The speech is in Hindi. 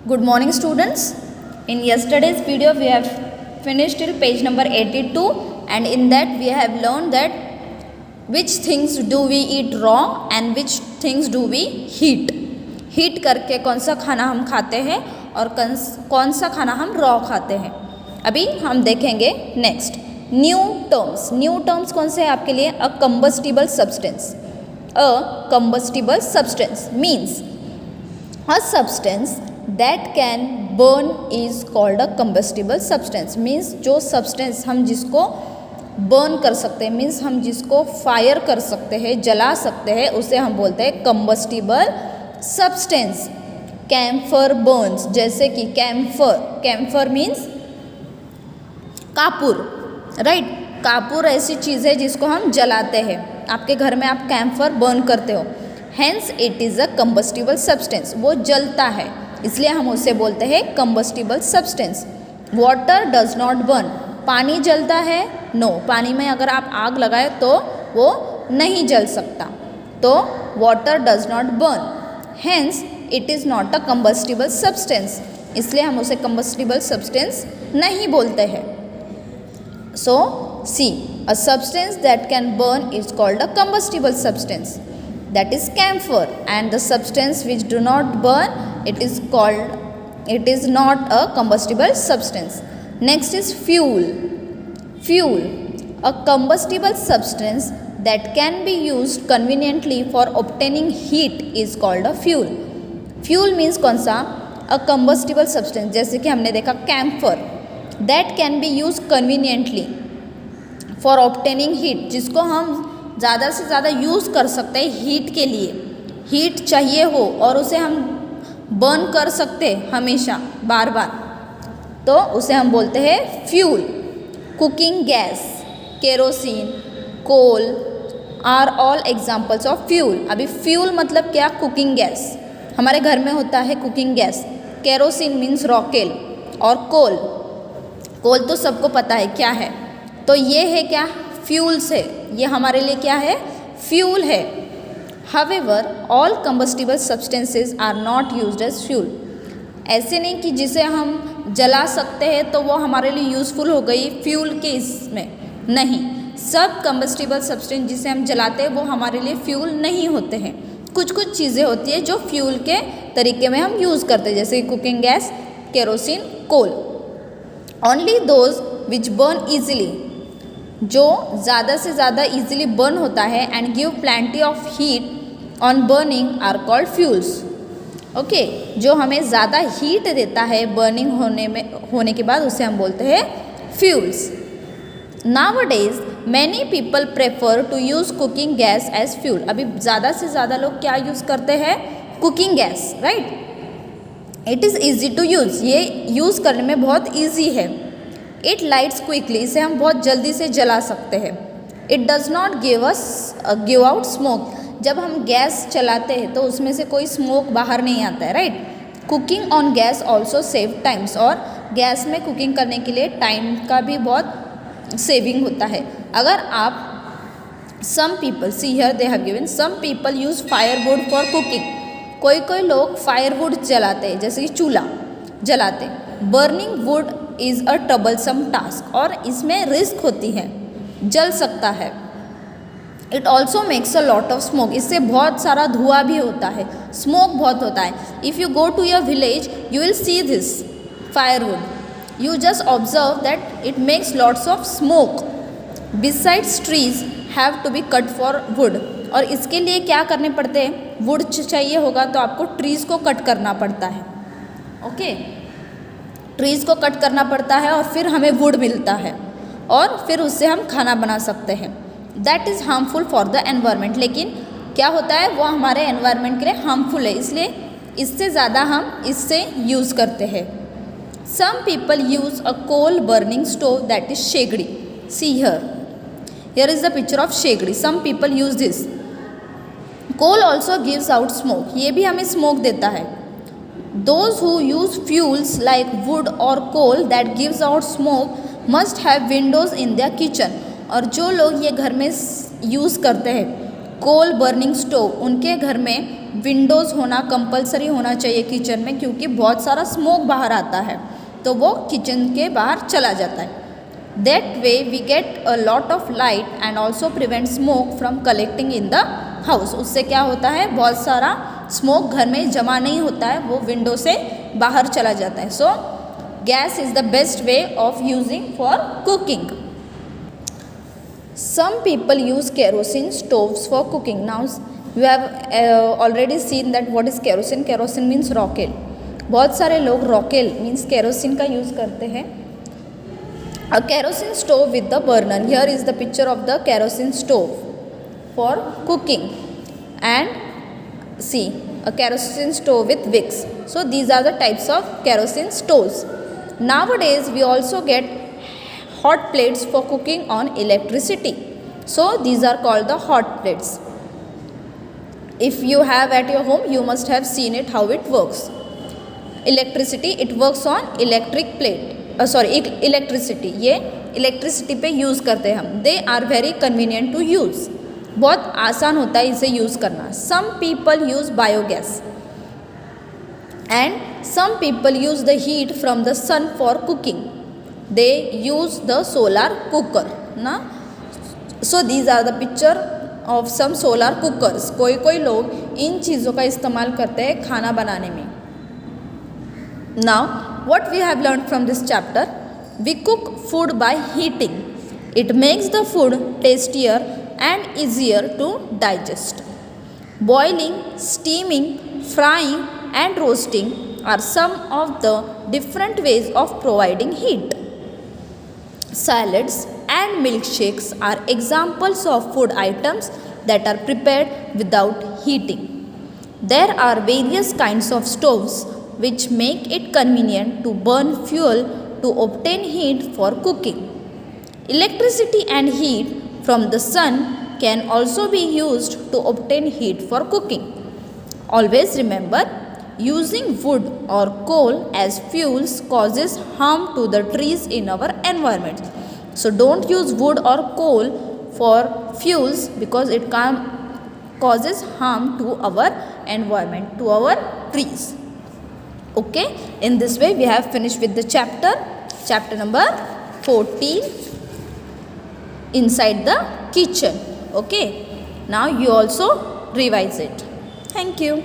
Good morning, students. In yesterday's video we have finished till page number 82, and in that we have learned that which things do we eat raw and which things do we heat. Heat करके कौन सा खाना हम खाते हैं और कौन सा खाना हम रॉ खाते हैं, अभी हम देखेंगे. नेक्स्ट न्यू टर्म्स कौन से हैं आपके लिए? A combustible substance. A combustible substance means a substance that can burn is called a combustible substance. Means जो सब्सटेंस हम जिसको बर्न कर सकते हैं, मीन्स हम जिसको फायर कर सकते हैं, जला सकते हैं, उसे हम बोलते हैं कंबस्टिबल सब्सटेंस. कैम्फर बर्न्स, जैसे कि कैम्फर मीन्स कापूर, राइट. कापूर ऐसी चीज़ है जिसको हम जलाते हैं. आपके घर में आप कैम्फर बर्न करते हो, hence it is a combustible substance. वो जलता है, इसलिए हम उसे बोलते हैं combustible substance. Water does not burn. पानी जलता है? नो. पानी में अगर आप आग लगाए तो वो नहीं जल सकता. तो water does not burn, hence it is not a combustible substance. इसलिए हम उसे कंबस्टिबल सब्सटेंस नहीं बोलते हैं. So see, a substance that can burn is called a combustible substance, that is camphor, and the substance which do not burn, it is not a combustible substance. Next is fuel. A combustible substance that can be used conveniently for obtaining heat is called a fuel means कौन सा? a combustible substance. जैसे कि हमने देखा camphor, that can be used conveniently for obtaining heat, जिसको हम ज़्यादा से ज़्यादा यूज़ कर सकते हैं हीट के लिए. हीट चाहिए हो और उसे हम बर्न कर सकते हमेशा बार बार, तो उसे हम बोलते हैं fuel. Cooking gas, kerosene, coal are all examples of fuel. अभी फ्यूल मतलब क्या? Cooking gas. हमारे घर में होता है कुकिंग गैस. केरोसिन मीन्स रॉकेल, और कोल तो सबको पता है क्या है. तो ये है क्या? फ्यूल्स है. ये हमारे लिए क्या है? फ्यूल है. However all combustible substances are not used as fuel. ऐसे नहीं कि जिसे हम जला सकते हैं तो वो हमारे लिए यूज़फुल हो गई फ्यूल के इसमें. नहीं, सब कंबस्टिबल सब्सटेंस जिसे हम जलाते हैं वो हमारे लिए फ्यूल नहीं होते हैं. कुछ चीज़ें होती है जो फ्यूल के तरीके में हम यूज़ करते हैं, जैसे cooking gas, kerosene, coal. Only those which burn easily, जो ज़्यादा से ज़्यादा इजीली बर्न होता है and give plenty of heat on burning are called fuels. Okay, जो हमें ज़्यादा हीट देता है बर्निंग होने के बाद, उसे हम बोलते हैं fuels. Nowadays many people prefer to use cooking gas as fuel. अभी ज़्यादा से ज़्यादा लोग क्या यूज़ करते हैं? Cooking gas, right. It is easy to use. ये यूज़ करने में बहुत ईजी है. इट लाइट्स क्विकली, इसे हम बहुत जल्दी से जला सकते हैं. It does not give out smoke. जब हम गैस चलाते हैं तो उसमें से कोई स्मोक बाहर नहीं आता है, right. Cooking on gas also save times. और गैस में कुकिंग करने के लिए टाइम का भी बहुत सेविंग होता है. अगर आप some people see here they have given some people use firewood for cooking. कोई लोग फायरवुड जलाते हैं, जैसे कि चूल्हा जलाते. Burning wood is a troublesome task, और इसमें रिस्क होती है, जल सकता है. It also makes a lot of smoke. इससे बहुत सारा धुआं भी होता है, स्मोक बहुत होता है. If you go to your village you will see this firewood. You just observe that it makes lots of smoke. Besides trees have to be cut for wood. और इसके लिए क्या करने पड़ते हैं? वुड चाहिए होगा तो आपको ट्रीज़ को कट करना पड़ता है. ओके, ट्रीज़ को कट करना पड़ता है और फिर हमें वुड मिलता है, और फिर उससे हम खाना बना सकते हैं. That is harmful for the environment. लेकिन क्या होता है, वो हमारे एनवायरनमेंट के लिए हार्मफुल है, इसलिए इससे ज़्यादा हम इससे यूज़ करते हैं. Some people use a coal burning stove that is shegdi. See here is the picture of shegdi. Some people use this. Coal also gives out smoke. ये भी हमें स्मोक देता है. Those who use fuels like wood or coal that gives out smoke must have windows in their kitchen. और जो लोग ये घर में यूज़ करते हैं कोल बर्निंग स्टोव, उनके घर में विंडोज़ होना कंपलसरी होना चाहिए किचन में, क्योंकि बहुत सारा स्मोक बाहर आता है तो वो किचन के बाहर चला जाता है. That way we get a lot of light and also prevent smoke from collecting in the house. उससे क्या होता है, बहुत सारा स्मोक घर में जमा नहीं होता है, वो विंडो से बाहर चला जाता है. सो gas is the best way of using for cooking. Some people use kerosene stoves for cooking. Now you have already seen that what is kerosene. Kerosene means rocket. बहुत सारे लोग रॉकेल मीन्स केरोसिन का यूज़ करते हैं. A kerosene stove with the burner. Here is the picture of the kerosene stove for cooking. And see, a kerosene stove with wicks. So these are the types of kerosene stoves. Nowadays we also get hot plates for cooking on electricity. So these are called the hot plates. If you have at your home, you must have seen it how it works. Electricity, it works on electric plate. Electricity, ये इलेक्ट्रिसिटी पे यूज़ करते हैं हम. They are very convenient to use. बहुत आसान होता है इसे यूज़ करना. Some people use biogas and some people use the heat from the sun for cooking. They use the solar cooker ना. So these are the picture of some solar cookers. कोई कोई लोग इन चीज़ों का इस्तेमाल करते हैं खाना बनाने में. Now what we have learned from this chapter, we cook food by heating. It makes the food tastier and easier to digest. Boiling, steaming, frying and roasting are some of the different ways of providing heat. Salads and milkshakes are examples of food items that are prepared without heating. There are various kinds of stoves which make it convenient to burn fuel to obtain heat for cooking. Electricity and heat from the sun can also be used to obtain heat for cooking. Always remember, using wood or coal as fuels causes harm to the trees in our environment. So don't use wood or coal for fuels because it causes harm to our environment, to our trees. Okay, in this way we have finished with the chapter number 14, inside the kitchen. Okay, now you also revise it. Thank you.